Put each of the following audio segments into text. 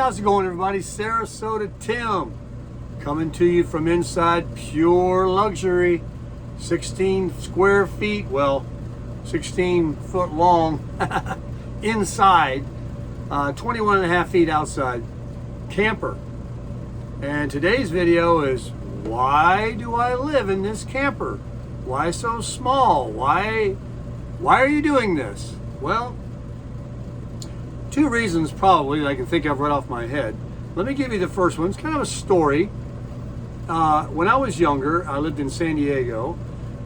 how's it going, everybody? Sarasota Tim coming to you from inside pure luxury. 16 square feet, well, 16 foot long inside, 21 and a half feet outside camper. And today's video is, why do I live in this camper? Why so small? Why are you doing this? Well, two reasons probably that I can think of right off my head. Let me give you the first one. It's kind of a story. When I was younger, I lived in San Diego,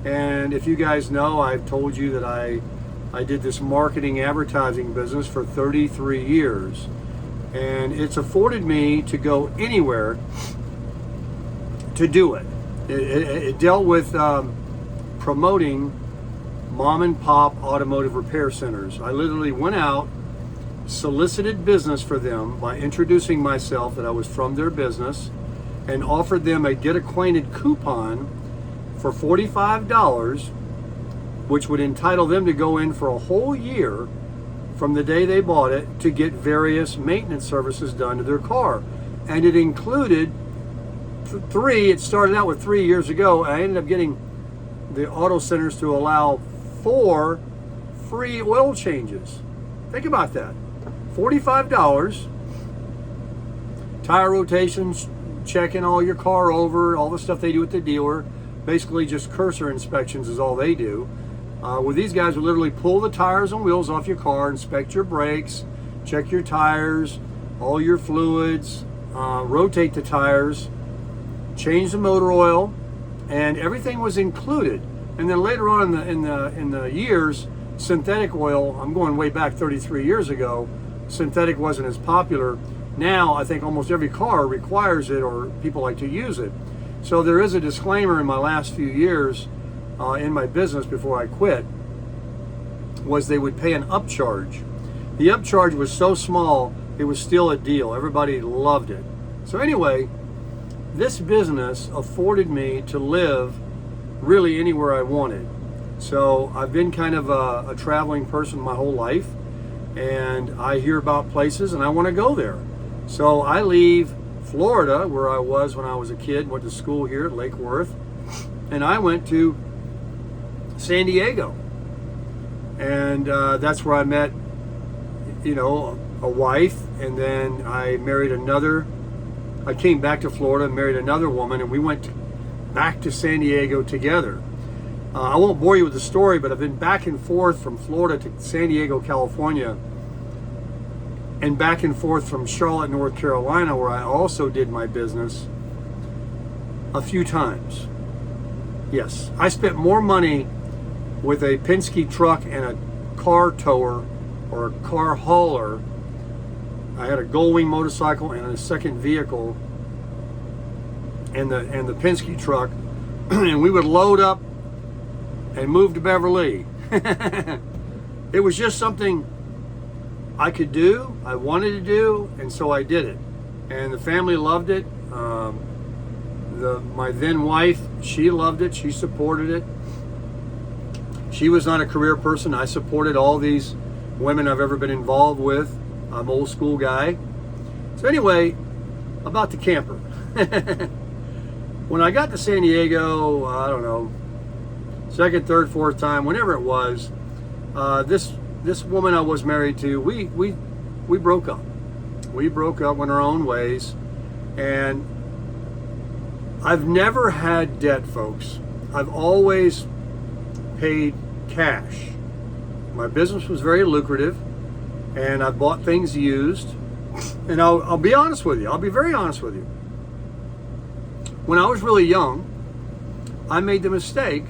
and if you guys know, I've told you that I did this marketing advertising business for 33 years, and it's afforded me to go anywhere to do it. It dealt with promoting mom and pop automotive repair centers. I literally went out, solicited business for them by introducing myself that I was from their business, and offered them a get acquainted coupon for $45, which would entitle them to go in for a whole year from the day they bought it to get various maintenance services done to their car. And it included it started out with 3 years ago. I ended up getting the auto centers to allow 4 free oil changes. Think about that. $45, tire rotations, checking all your car over, all the stuff they do at the dealer. Basically just cursor inspections is all they do. Where these guys will literally pull the tires and wheels off your car, inspect your brakes, check your tires, all your fluids, rotate the tires, change the motor oil, and everything was included. And then later on in the years, synthetic oil, I'm going way back 33 years ago, synthetic wasn't as popular. Now I think almost every car requires it, or people like to use it. So there is a disclaimer in my last few years in my business before I quit, was they would pay an upcharge. The upcharge was so small, it was still a deal. Everybody loved it. So anyway, this business afforded me to live really anywhere I wanted. So I've been kind of a traveling person my whole life, and I hear about places and I want to go there. So I leave Florida, where I was when I was a kid, went to school here at Lake Worth, and I went to San Diego. And that's where I met, a wife, and then I married another. I came back to Florida and married another woman, and we went back to San Diego together. I won't bore you with the story, but I've been back and forth from Florida to San Diego, California, and back and forth from Charlotte, North Carolina, where I also did my business, a few times. Yes, I spent more money with a Penske truck and a car tower or a car hauler. I had a Goldwing motorcycle and a second vehicle, and the Penske truck, and we would load up and move to Beverly. It was just something I could do, I wanted to do, and so I did it. And the family loved it. My then wife, she loved it, she supported it. She was not a career person. I supported all these women I've ever been involved with. I'm an old school guy. So anyway, about the camper. When I got to San Diego, I don't know, second, third, fourth time, whenever it was, this woman I was married to, we broke up. We broke up, went our own ways, and I've never had debt, folks. I've always paid cash. My business was very lucrative, and I bought things used. And I'll be honest with you. I'll be very honest with you. When I was really young, I made the mistake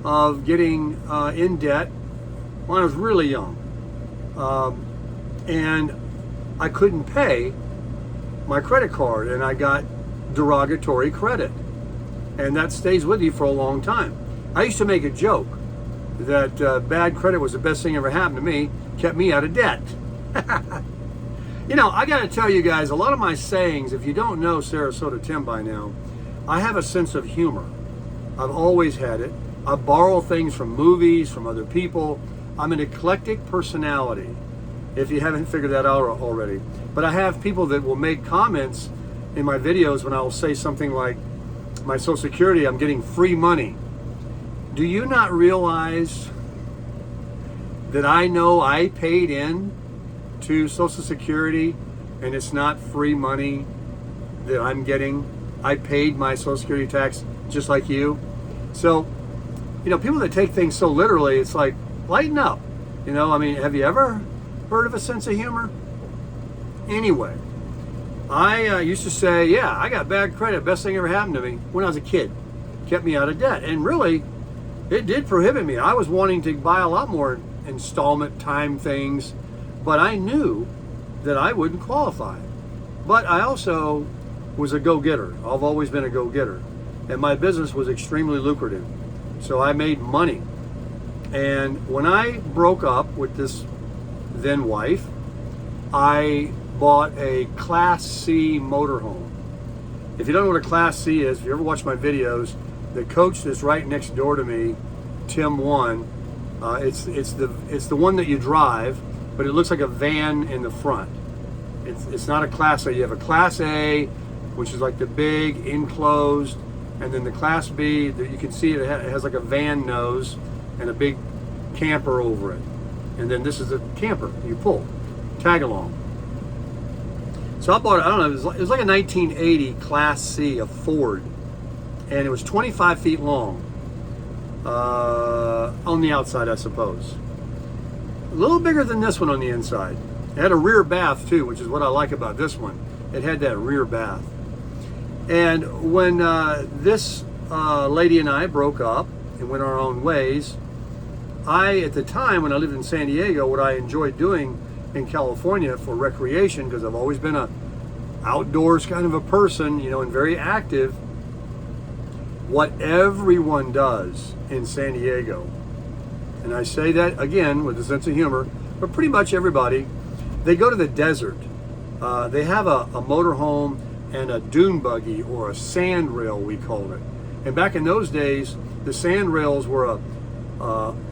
of getting in debt when I was really young. And I couldn't pay my credit card, and I got derogatory credit. And that stays with you for a long time. I used to make a joke that bad credit was the best thing ever happened to me, kept me out of debt. I got to tell you guys, a lot of my sayings, if you don't know Sarasota Tim by now, I have a sense of humor. I've always had it. I borrow things from movies, from other people. I'm an eclectic personality. if you haven't figured that out already. But I have people that will make comments in my videos when I will say something like, my Social Security, I'm getting free money. Do you not realize that I know I paid in to Social Security and it's not free money that I'm getting? I paid my Social Security tax just like you. So, people that take things so literally, it's like, lighten up. Have you ever heard of a sense of humor? Anyway, I used to say, yeah, I got bad credit. Best thing ever happened to me when I was a kid. Kept me out of debt. And really, it did prohibit me. I was wanting to buy a lot more installment time things, but I knew that I wouldn't qualify. But I also was a go-getter. I've always been a go-getter. And my business was extremely lucrative. So I made money. And when I broke up with this then wife, I bought a Class C motorhome. If you don't know what a Class C is, if you ever watch my videos, the coach that's right next door to me, Tim 1, it's the one that you drive, but it looks like a van in the front. It's not a Class A. You have a Class A, which is like the big enclosed, and then the Class B, that you can see it has like a van nose and a big camper over it. And then this is a camper you pull, tag along. So I bought it, I don't know, it was like a 1980 Class C, a Ford. And it was 25 feet long on the outside, I suppose. A little bigger than this one on the inside. It had a rear bath too, which is what I like about this one. It had that rear bath. And when this lady and I broke up and went our own ways, at the time when I lived in San Diego, what I enjoyed doing in California for recreation, because I've always been a outdoors kind of a person, and very active, what everyone does in San Diego, and I say that again with a sense of humor, but pretty much everybody, they go to the desert. They have a motorhome and a dune buggy, or a sand rail, we called it. And back in those days, the sand rails were a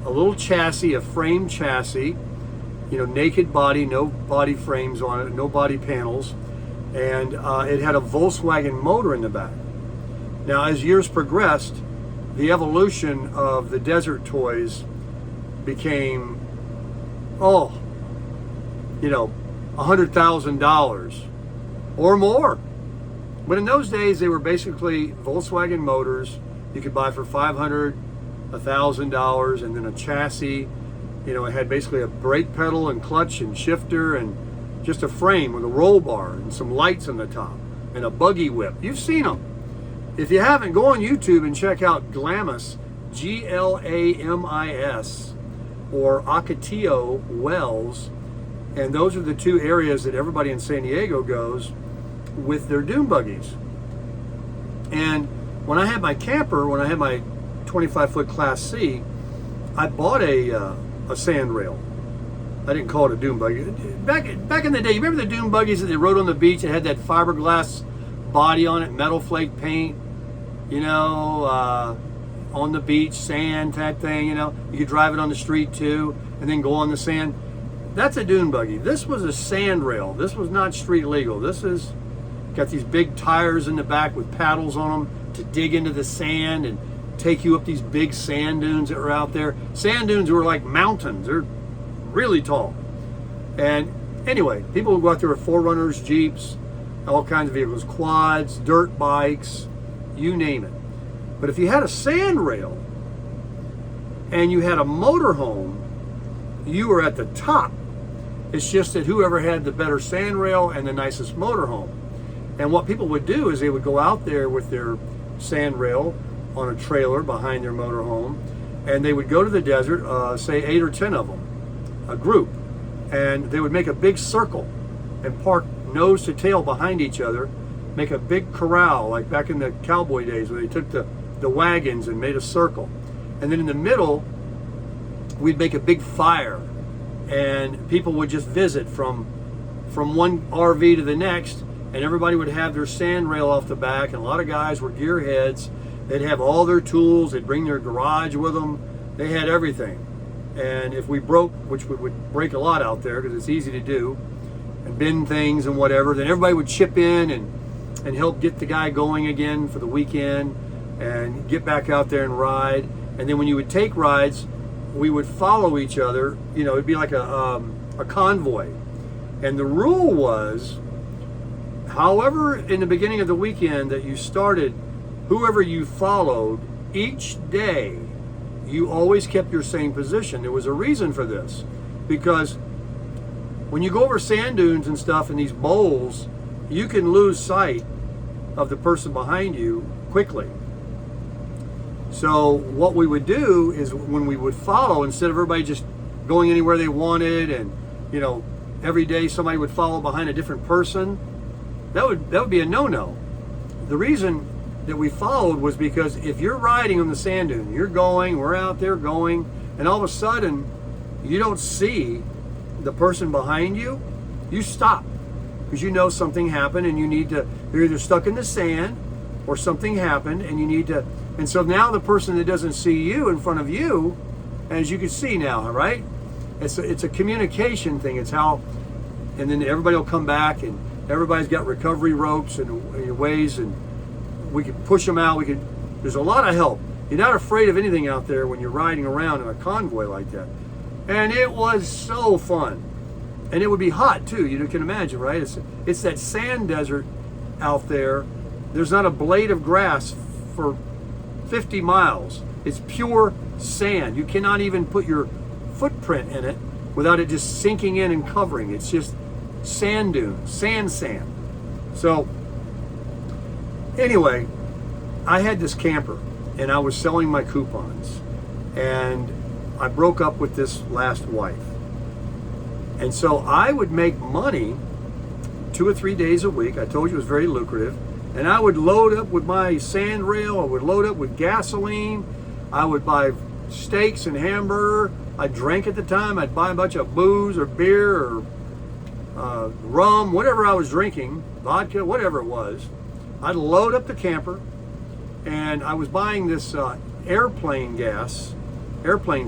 little chassis, a frame chassis, naked body, no body frames on it, no body panels, and it had a Volkswagen motor in the back. Now, as years progressed, the evolution of the desert toys became, $100,000 or more. But in those days, they were basically Volkswagen motors you could buy for $500, $1,000, and then a chassis. It had basically a brake pedal and clutch and shifter and just a frame with a roll bar and some lights on the top and a buggy whip. You've seen them. If you haven't, go on YouTube and check out Glamis, Glamis, or Ocotillo Wells. And those are the two areas that everybody in San Diego goes with their dune buggies. And when I had my camper, when I had my 25-foot Class C, I bought a sand rail. I didn't call it a dune buggy. Back in the day, you remember the dune buggies that they rode on the beach? It had that fiberglass body on it, metal flake paint, on the beach, sand type thing, You could drive it on the street too, and then go on the sand. That's a dune buggy. This was a sand rail. This was not street legal. This is got these big tires in the back with paddles on them to dig into the sand and take you up these big sand dunes that were out there. Sand dunes were like mountains. They're really tall. And anyway, people would go out there with 4Runners, Jeeps, all kinds of vehicles, quads, dirt bikes, you name it. But if you had a sand rail and you had a motorhome, you were at the top. It's just that whoever had the better sand rail and the nicest motorhome. And what people would do is they would go out there with their sand rail on a trailer behind their motorhome, and they would go to the desert, say 8 or 10 of them, a group, and they would make a big circle and park nose to tail behind each other, make a big corral, like back in the cowboy days where they took the wagons and made a circle. And then in the middle, we'd make a big fire, and people would just visit from one RV to the next, and everybody would have their sand rail off the back, and a lot of guys were gearheads. They'd have all their tools, they'd bring their garage with them, they had everything. And if we broke, which we would break a lot out there because it's easy to do, and bend things and whatever, then everybody would chip in and help get the guy going again for the weekend and get back out there and ride. And then when you would take rides, we would follow each other. You know, it'd be like a convoy. And the rule was, however, in the beginning of the weekend that you started, whoever you followed, each day, you always kept your same position. There was a reason for this, because when you go over sand dunes and stuff in these bowls, you can lose sight of the person behind you quickly. So what we would do is when we would follow, instead of everybody just going anywhere they wanted, and you know, every day somebody would follow behind a different person, that would be a no-no. The reason that we followed was because if you're riding on the sand dune, you're going, we're out there going, and all of a sudden you don't see the person behind you, you stop because you know something happened and you need to, you're either stuck in the sand or something happened and you need to, and so now the person that doesn't see you in front of you, as you can see now, right? It's a communication thing. It's how, and then everybody will come back and everybody's got recovery ropes and ways, and we can push them out. There's a lot of help. You're not afraid of anything out there when you're riding around in a convoy like that. And it was so fun. And it would be hot too, you can imagine, right? It's that sand desert out there. There's not a blade of grass for 50 miles. It's pure sand. You cannot even put your footprint in it without it just sinking in and covering. It's just sand dunes, sand. So anyway, I had this camper and I was selling my coupons, and I broke up with this last wife. And so I would make money 2 or 3 days a week. I told you it was very lucrative. And I would load up with my sand rail. I would load up with gasoline. I would buy steaks and hamburger. I drank at the time. I'd buy a bunch of booze or beer or rum, whatever I was drinking, vodka, whatever it was. I'd load up the camper, and I was buying this airplane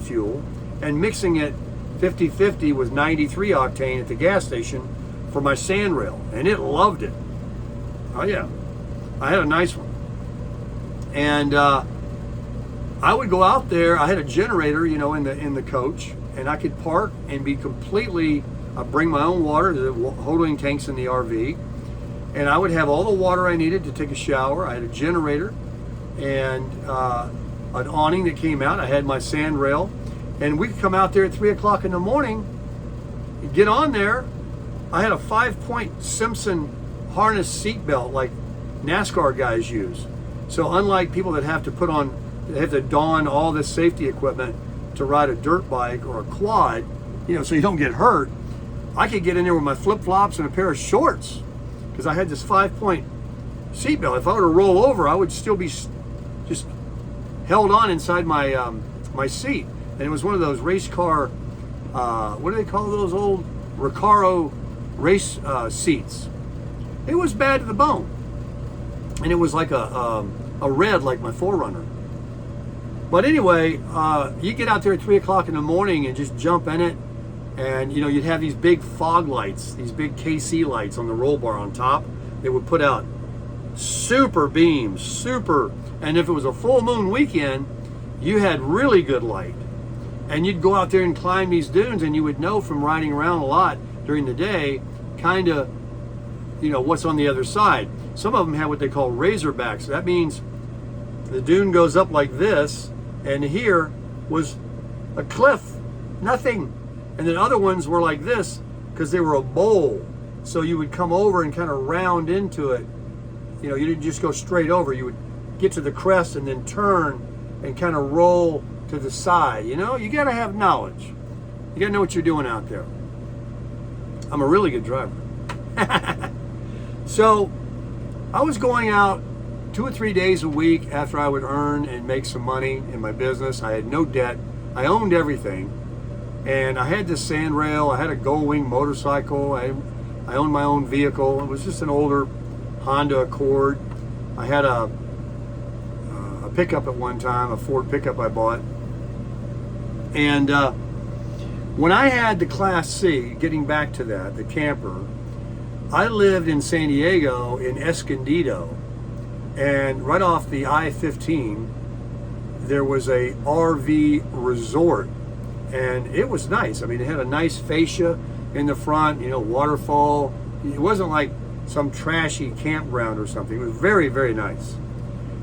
fuel, and mixing it 50-50 with 93 octane at the gas station for my sand rail, and it loved it. Oh yeah, I had a nice one. And I would go out there. I had a generator, in the coach, and I could park and be completely. I bring my own water, the holding tanks in the RV, and I would have all the water I needed to take a shower. I had a generator and an awning that came out. I had my sand rail, and we could come out there at 3 o'clock in the morning, get on there. I had a 5-point Simpson harness seat belt like NASCAR guys use. So unlike people that have to don all this safety equipment to ride a dirt bike or a quad, so you don't get hurt, I could get in there with my flip-flops and a pair of shorts because I had this 5-point seatbelt. If I were to roll over, I would still be just held on inside my my seat. And it was one of those race car, what do they call those old Recaro race seats? It was bad to the bone. And it was like a red like my 4Runner. But anyway, you get out there at 3 o'clock in the morning and just jump in it. And you'd have these big fog lights, these big KC lights on the roll bar on top. They would put out super beams, and if it was a full moon weekend, you had really good light. And you'd go out there and climb these dunes, and you would know from riding around a lot during the day, kind of, what's on the other side. Some of them have what they call razorbacks. That means the dune goes up like this, and here was a cliff, nothing. And then other ones were like this because they were a bowl. So you would come over and kind of round into it. You didn't just go straight over. You would get to the crest and then turn and kind of roll to the side. You got to have knowledge. You got to know what you're doing out there. I'm a really good driver. So I was going out 2 or 3 days a week after I would earn and make some money in my business. I had no debt. I owned everything. And I had this sand rail. I had a Gull Wing motorcycle. I owned my own vehicle. It was just an older Honda Accord. I had a pickup at one time, a Ford pickup I bought. And When I had the Class C, getting back to that, the camper, I lived in San Diego in Escondido, and right off the I-15, there was a RV resort, and it was nice. I mean, it had a nice fascia in the front, you know, waterfall. It wasn't like some trashy campground or something. It was very, very nice.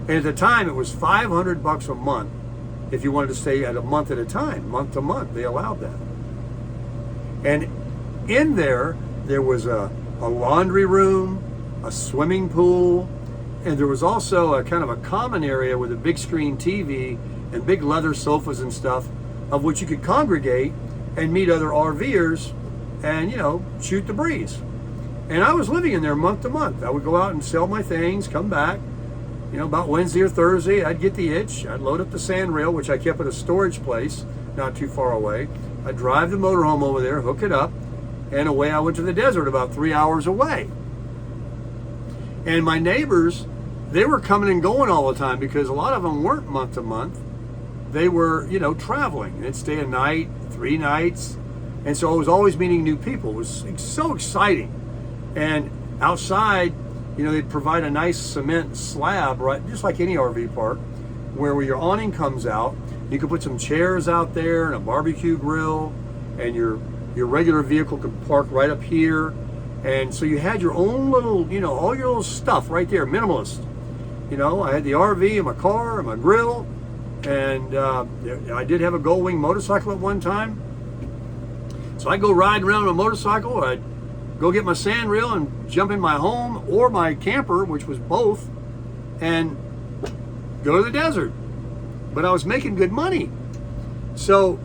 And at the time, it was $500 a month if you wanted to stay at a month at a time, month to month. They allowed that. And in there was a laundry room, a swimming pool, and there was also a kind of a common area with a big screen TV and big leather sofas and stuff, of which you could congregate and meet other RVers and, you know, shoot the breeze. And I was living in there month to month. I would go out and sell my things, come back, you know, about Wednesday or Thursday, I'd get the itch. I'd load up the sand rail, which I kept at a storage place not too far away. I'd drive the motorhome over there, hook it up, and away I went to the desert about 3 hours away. And my neighbors, they were coming and going all the time because a lot of them weren't month to month. They were, you know, traveling. They'd stay a night, 3 nights. And so I was always meeting new people. It was so exciting. And outside, you know, they'd provide a nice cement slab, right, just like any RV park, where your awning comes out. You could put some chairs out there and a barbecue grill, and your regular vehicle could park right up here. And so you had your own little, you know, all your little stuff right there, minimalist. You know, I had the RV and my car and my grill, and I did have a Gull Wing motorcycle at one time. So I'd go riding around on a motorcycle, or I'd go get my sand reel and jump in my home or my camper, which was both, and go to the desert. But I was making good money. So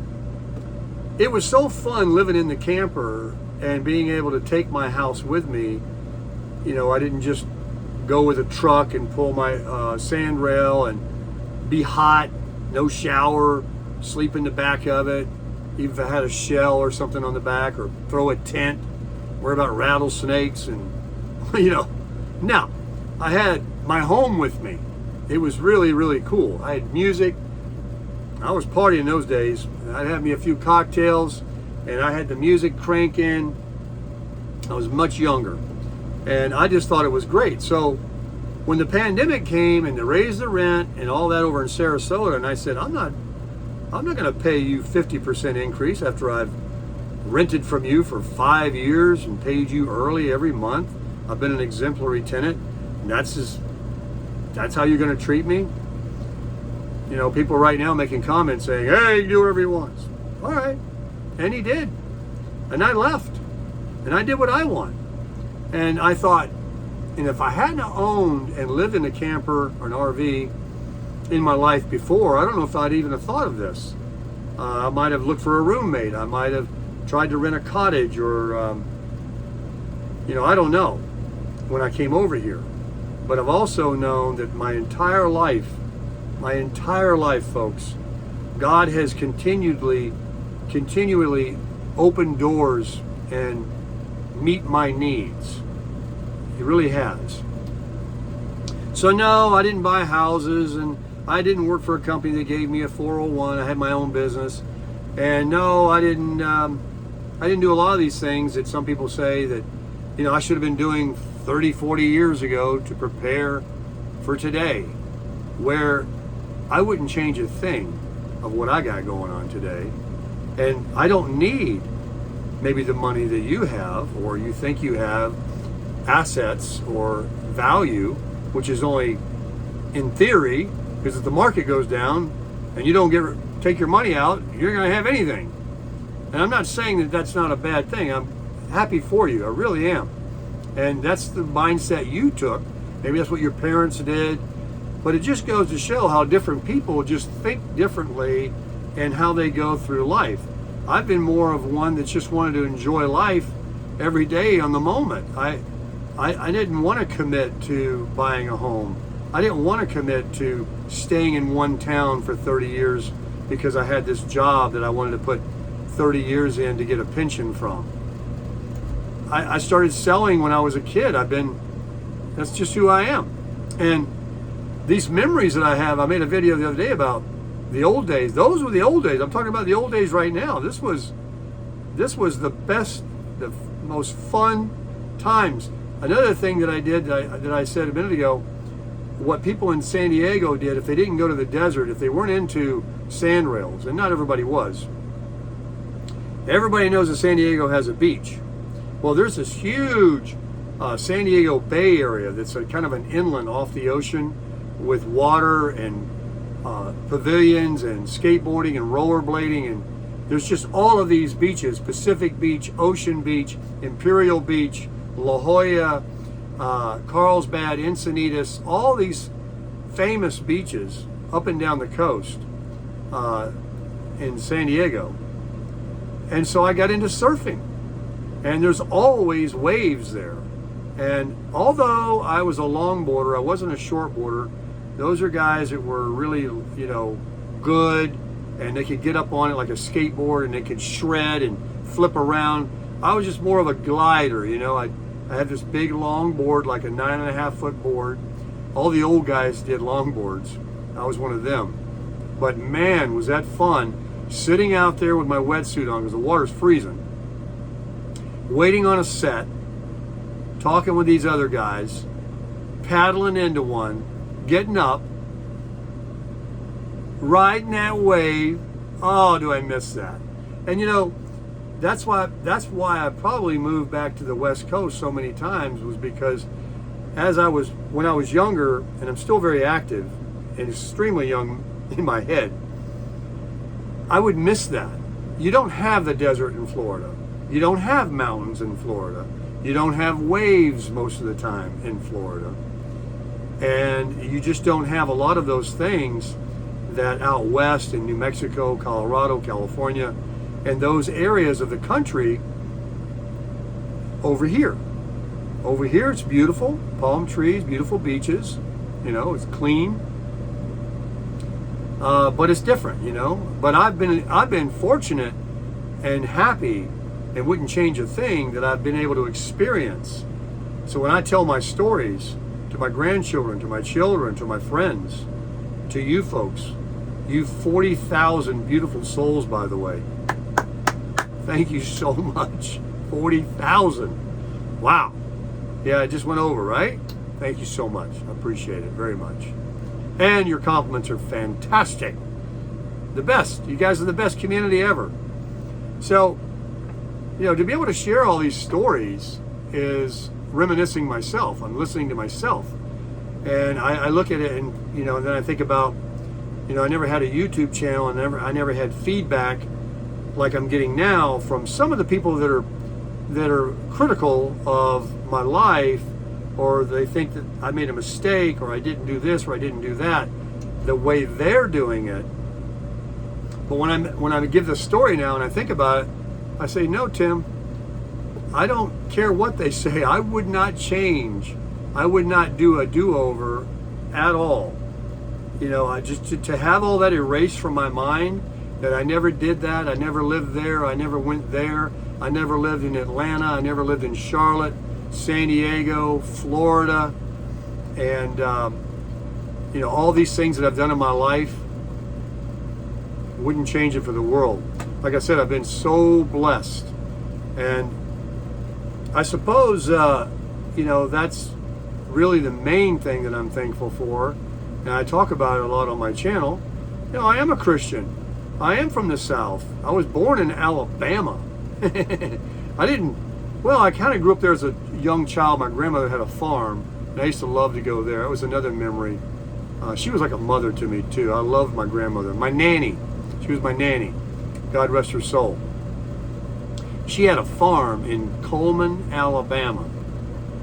it was so fun living in the camper and being able to take my house with me. You know, I didn't just go with a truck and pull my sand rail and be hot, no shower, sleep in the back of it, even if I had a shell or something on the back, or throw a tent, worry about rattlesnakes, and, you know. Now, I had my home with me. It was really, really cool. I had music. I was partying those days. I'd have me a few cocktails, and I had the music cranking. I was much younger, and I just thought it was great. So when the pandemic came and they raised the rent and all that over in Sarasota, and I said, I'm not going to pay you 50% increase after I've rented from you for 5 years and paid you early every month. I've been an exemplary tenant, and that's how you're going to treat me? You know, people right now making comments saying, hey, you can do whatever he wants. All right. And he did. And I left. And I did what I want. And I thought, and if I hadn't owned and lived in a camper or an RV in my life before, I don't know if I'd even have thought of this. I might have looked for a roommate. I might have tried to rent a cottage, or, you know, I don't know, when I came over here. But I've also known that my entire life, folks, God has continually opened doors and meet my needs. He really has. So no, I didn't buy houses, and I didn't work for a company that gave me a 401. I had my own business. And no, I didn't do a lot of these things that some people say that, you know, I should have been doing 30, 40 years ago to prepare for today, where I wouldn't change a thing of what I got going on today. And I don't need maybe the money that you have, or you think you have, assets or value, which is only in theory, because if the market goes down and you don't take your money out, you're going to have anything. And I'm not saying that that's not a bad thing. I'm happy for you. I really am. And that's the mindset you took. Maybe that's what your parents did. But it just goes to show how different people just think differently and how they go through life. I've been more of one that's just wanted to enjoy life every day on the moment. I didn't want to commit to buying a home. I didn't want to commit to staying in one town for 30 years because I had this job that I wanted to put 30 years in to get a pension from. I started selling when I was a kid. That's just who I am. And these memories that I have, I made a video the other day about the old days. Those were the old days. I'm talking about the old days right now. This was this was the best, the most fun times. Another thing that I did that I said a minute ago, what people in San Diego did, if they didn't go to the desert, if they weren't into sand rails, and not everybody was. Everybody knows that San Diego has a beach. Well, there's this huge San Diego Bay area that's a kind of an inland off the ocean with water and pavilions and skateboarding and rollerblading, and there's just all of these beaches: Pacific Beach, Ocean Beach, Imperial Beach, La Jolla, Carlsbad, Encinitas, all these famous beaches up and down the coast in San Diego. And so I got into surfing, and there's always waves there. And although I was a longboarder, I wasn't a shortboarder. Those are guys that were really, you know, good, and they could get up on it like a skateboard, and they could shred and flip around. I was just more of a glider, you know. I had this big long board, like a 9.5 foot board. All the old guys did longboards. I was one of them. But man, was that fun, sitting out there with my wetsuit on because the water's freezing, waiting on a set, talking with these other guys, paddling into one, getting up, riding that wave. Oh, do I miss that? And you know, that's why I probably moved back to the West Coast so many times, was because when I was younger, and I'm still very active and extremely young in my head, I would miss that. You don't have the desert in Florida. You don't have mountains in Florida. You don't have waves most of the time in Florida. And you just don't have a lot of those things that out west in New Mexico, Colorado, California, and those areas of the country over here. Over here it's beautiful, palm trees, beautiful beaches, you know, it's clean. But it's different, you know. But I've been fortunate and happy, and wouldn't change a thing, that I've been able to experience. So when I tell my stories to my grandchildren, to my children, to my friends, to you folks, you 40,000 beautiful souls, by the way, thank you so much. 40,000. Wow. Yeah, it just went over, right? Thank you so much. I appreciate it very much. And your compliments are fantastic. The best. You guys are the best community ever. So, you know, to be able to share all these stories is reminiscing myself. I'm listening to myself. And I look at it, and, you know, and then I think about, you know, I never had a YouTube channel, and I never had feedback like I'm getting now from some of the people that are critical of my life, or they think that I made a mistake, or I didn't do this, or I didn't do that, the way they're doing it. But when I give the story now and I think about it, I say, no, Tim, I don't care what they say. I would not change. I would not do a do-over at all. You know, I just to have all that erased from my mind, that I never did that, I never lived there, I never went there, I never lived in Atlanta, I never lived in Charlotte, San Diego, Florida, and you know, all these things that I've done in my life, wouldn't change it for the world. Like I said, I've been so blessed, and I suppose you know, that's really the main thing that I'm thankful for, and I talk about it a lot on my channel. You know, I am a Christian. I am from the South. I was born in Alabama. I kind of grew up there as a young child. My grandmother had a farm, and I used to love to go there. It was another memory. She was like a mother to me, too. I loved my grandmother. My nanny. She was my nanny. God rest her soul. She had a farm in Coleman, Alabama,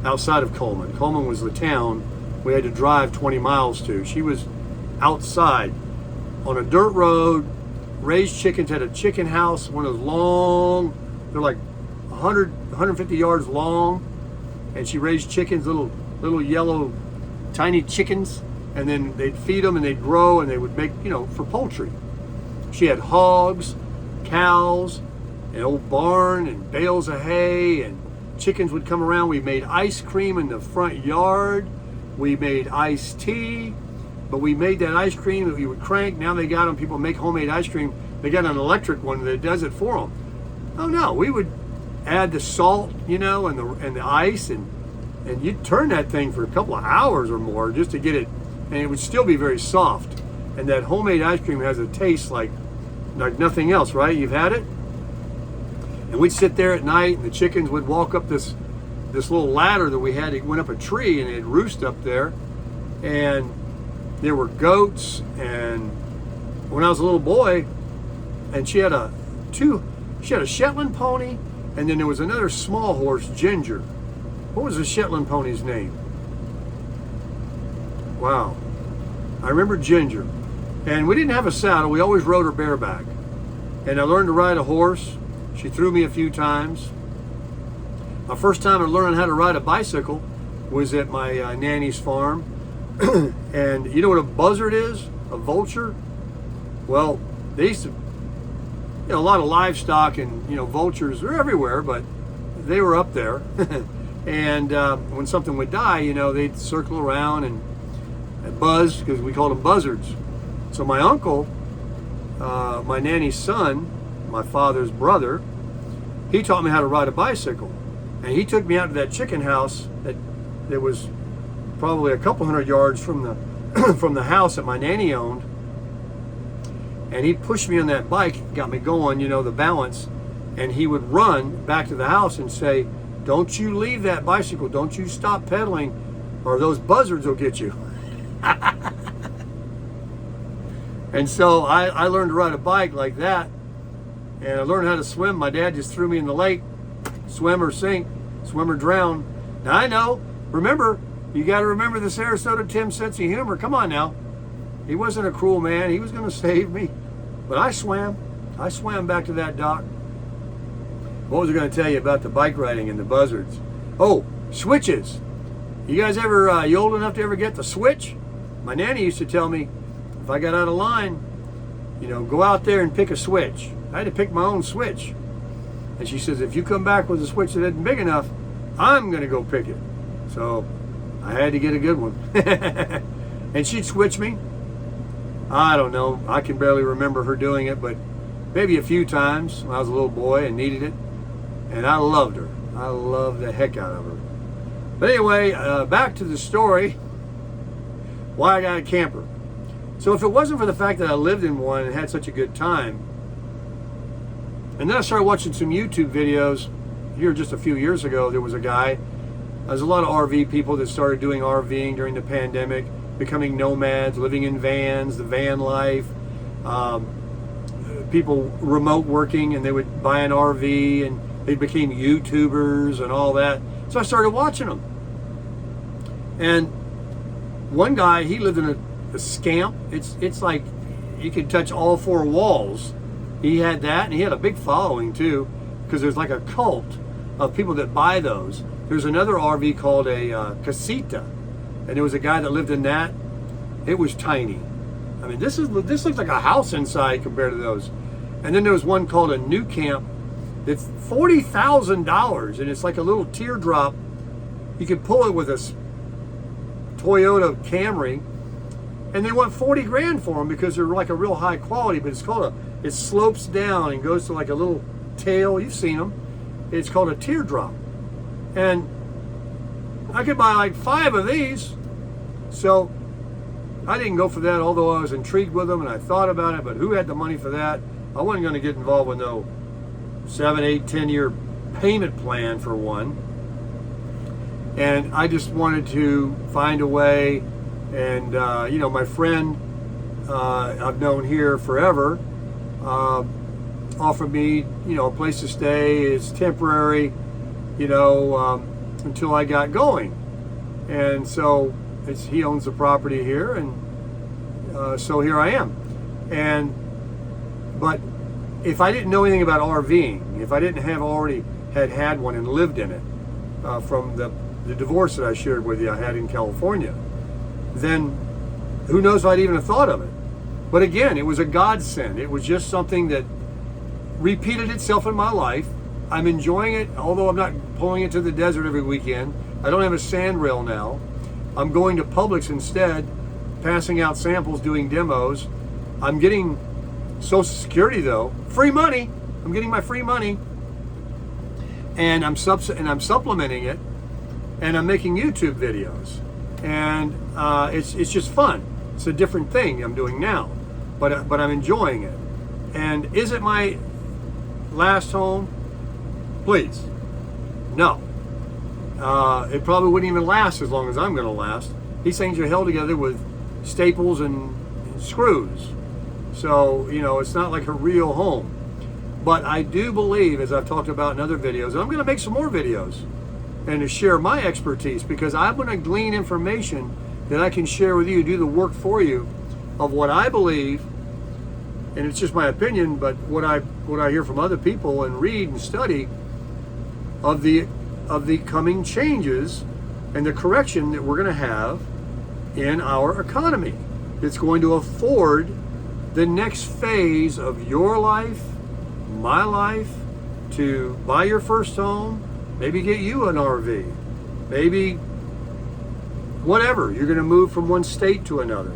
outside of Coleman. Coleman was the town we had to drive 20 miles to. She was outside on a dirt road, raised chickens, had a chicken house, one of those long, they're like 100, 150 yards long, and she raised chickens, little yellow, tiny chickens, and then they'd feed them and they'd grow and they would make, you know, for poultry. She had hogs, cows, an old barn and bales of hay, and chickens would come around. We made ice cream in the front yard. We made iced tea, but we made that ice cream that we would crank. Now they got them, people make homemade ice cream. They got an electric one that does it for them. Oh no, we would add the salt, and the ice, and you'd turn that thing for a couple of hours or more just to get it, and it would still be very soft. And that homemade ice cream has a taste like nothing else, right? You've had it? And we'd sit there at night, and the chickens would walk up this little ladder that we had. It went up a tree, and they'd roost up there. And there were goats. And when I was a little boy, and she had a Shetland pony, and then there was another small horse, Ginger. What was the Shetland pony's name? Wow. I remember Ginger. And we didn't have a saddle. We always rode her bareback. And I learned to ride a horse. She threw me a few times. My first time I learned how to ride a bicycle was at my nanny's farm. And you know what a buzzard is? A vulture? Well, they used to, a lot of livestock and, vultures, they're everywhere, but they were up there. And when something would die, they'd circle around and buzz, because we called them buzzards. So my uncle, my nanny's son, my father's brother, he taught me how to ride a bicycle. And he took me out to that chicken house that was probably a couple hundred yards from the from the house that my nanny owned. And he pushed me on that bike, got me going, the balance. And he would run back to the house and say, "Don't you leave that bicycle. Don't you stop pedaling, or those buzzards will get you." And so I learned to ride a bike like that. And I learned how to swim. My dad just threw me in the lake. Swim or sink, swim or drown. Now I know, remember, you got to remember the Sarasota Tim's sense of humor. Come on now. He wasn't a cruel man. He was going to save me. But I swam. I swam back to that dock. What was I going to tell you about the bike riding and the buzzards? Oh, switches. You guys ever, you old enough to ever get the switch? My nanny used to tell me, if I got out of line, go out there and pick a switch. I had to pick my own switch. And she says, if you come back with a switch that isn't big enough, I'm going to go pick it. So I had to get a good one. And she'd switch me. I don't know. I can barely remember her doing it, but maybe a few times when I was a little boy and needed it. And I loved her. I loved the heck out of her. But anyway, back to the story. Why I got a camper. So if it wasn't for the fact that I lived in one and had such a good time, and then I started watching some YouTube videos here just a few years ago. There was a guy, there's a lot of RV people that started doing RVing during the pandemic, becoming nomads, living in vans, the van life, people remote working, and they would buy an RV and they became YouTubers and all that. So I started watching them. And one guy, he lived in a scamp. It's like you could touch all four walls. He had that, and he had a big following too, because there's like a cult of people that buy those. There's another RV called a casita, and there was a guy that lived in that. It was tiny. I mean, this looks like a house inside compared to those. And then there was one called a new camp that's $40,000, and it's like a little teardrop. You could pull it with a Toyota Camry, and they want 40 grand for them because they're like a real high quality. But it slopes down and goes to like a little tail. You've seen them. It's called a teardrop. And I could buy like 5 of these. So I didn't go for that, although I was intrigued with them and I thought about it. But who had the money for that? I wasn't going to get involved with no 7, 8, 10-year payment plan for one. And I just wanted to find a way. And, my friend I've known here forever, offered me, a place to stay. It's temporary, until I got going. And so he owns the property here, and so here I am. But if I didn't know anything about RVing, if I didn't have already had one and lived in it from the divorce that I shared with you I had in California, then who knows if I'd even have thought of it. But again, it was a godsend. It was just something that repeated itself in my life. I'm enjoying it, although I'm not pulling it to the desert every weekend. I don't have a sand rail now. I'm going to Publix instead, passing out samples, doing demos. I'm getting Social Security though. Free money. I'm getting my free money. and I'm supplementing it, and I'm making YouTube videos, and it's just fun. It's a different thing I'm doing now, but I'm enjoying it. And is it my last home? Please, no. It probably wouldn't even last as long as I'm going to last. These things are held together with staples and screws, so it's not like a real home. But I do believe, as I've talked about in other videos, and I'm going to make some more videos and to share my expertise, because I'm going to glean information that I can share with you, do the work for you of what I believe, and it's just my opinion, but what I hear from other people and read and study of the coming changes and the correction that we're going to have in our economy. It's going to afford the next phase of your life, my life, to buy your first home, maybe get you an RV, maybe whatever. You're going to move from one state to another.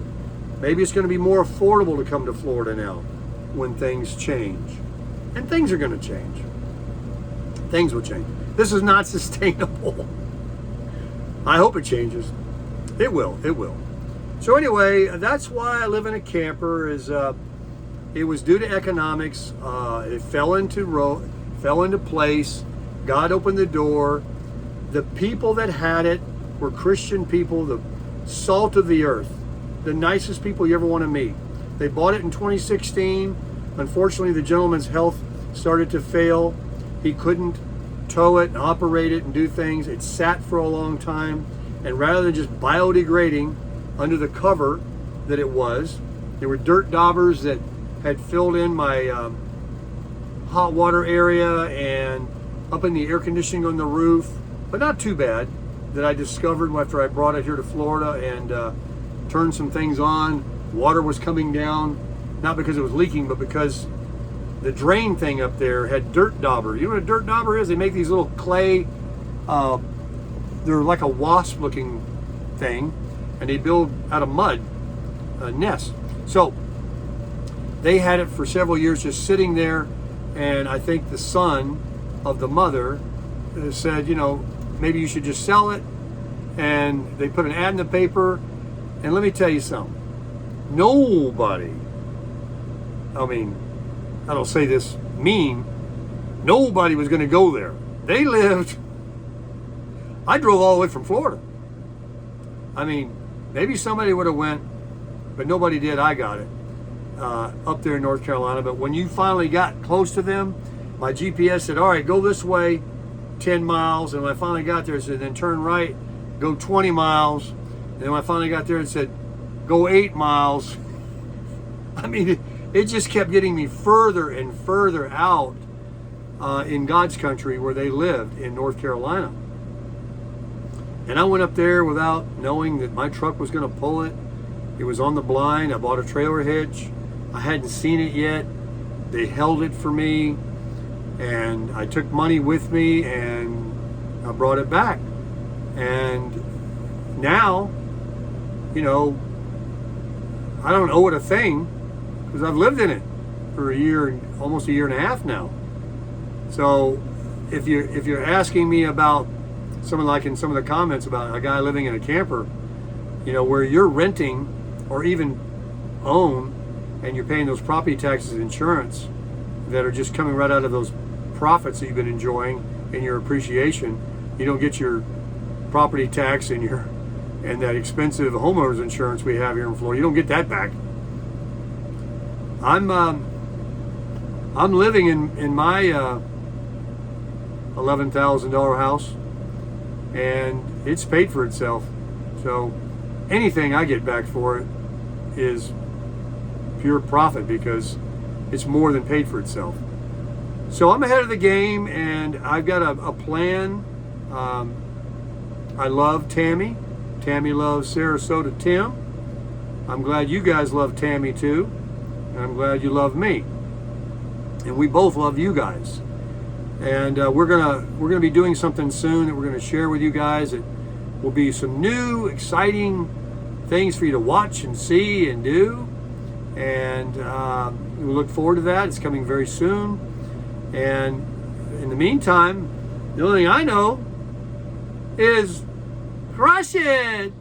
Maybe it's going to be more affordable to come to Florida now when things change. And things are going to change. Things will change. This is not sustainable. I hope it changes. It will. It will. So anyway, that's why I live in a camper. It was due to economics. It fell into place. God opened the door. The people that had it were Christian people, the salt of the earth, the nicest people you ever want to meet. They bought it in 2016. Unfortunately, the gentleman's health started to fail. He couldn't tow it and operate it and do things. It sat for a long time, and rather than just biodegrading under the cover that it was, there were dirt daubers that had filled in my hot water area and up in the air conditioning on the roof, but not too bad, that I discovered after I brought it here to Florida and turned some things on. Water was coming down, not because it was leaking, but because the drain thing up there had dirt dauber. You know what a dirt dauber is? They make these little clay, they're like a wasp looking thing, and they build out of mud a nest. So they had it for several years just sitting there, and I think the son of the mother said, maybe you should just sell it. And they put an ad in the paper, and let me tell you something. Nobody, I don't say this mean, nobody was going to go there. They lived, I drove all the way from Florida. Maybe somebody would have went, but nobody did. I got it up there in North Carolina. But when you finally got close to them, my GPS said, all right, go this way 10 miles. And when I finally got there, it said, then turn right, go 20 miles. And then when I finally got there, it said, go 8 miles. It just kept getting me further and further out in God's country where they lived in North Carolina. And I went up there without knowing that my truck was going to pull it. It was on the blind. I bought a trailer hitch. I hadn't seen it yet. They held it for me, and I took money with me, and I brought it back. And now, I don't owe it a thing because I've lived in it for almost a year and a half now. So if you're asking me about someone like in some of the comments about a guy living in a camper, where you're renting or even own, and you're paying those property taxes and insurance that are just coming right out of those profits that you've been enjoying in your appreciation. You don't get your property tax and that expensive homeowners insurance we have here in Florida. You don't get that back. I'm living in my $11,000 house, and it's paid for itself. So anything I get back for it is pure profit because it's more than paid for itself. So I'm ahead of the game, and I've got a plan. I love Tammy. Tammy loves Sarasota Tim. I'm glad you guys love Tammy too, and I'm glad you love me. And we both love you guys. And we're gonna be doing something soon that we're gonna share with you guys. It will be some new, exciting things for you to watch and see and do. And we look forward to that. It's coming very soon. And in the meantime, The only thing I know is crush it.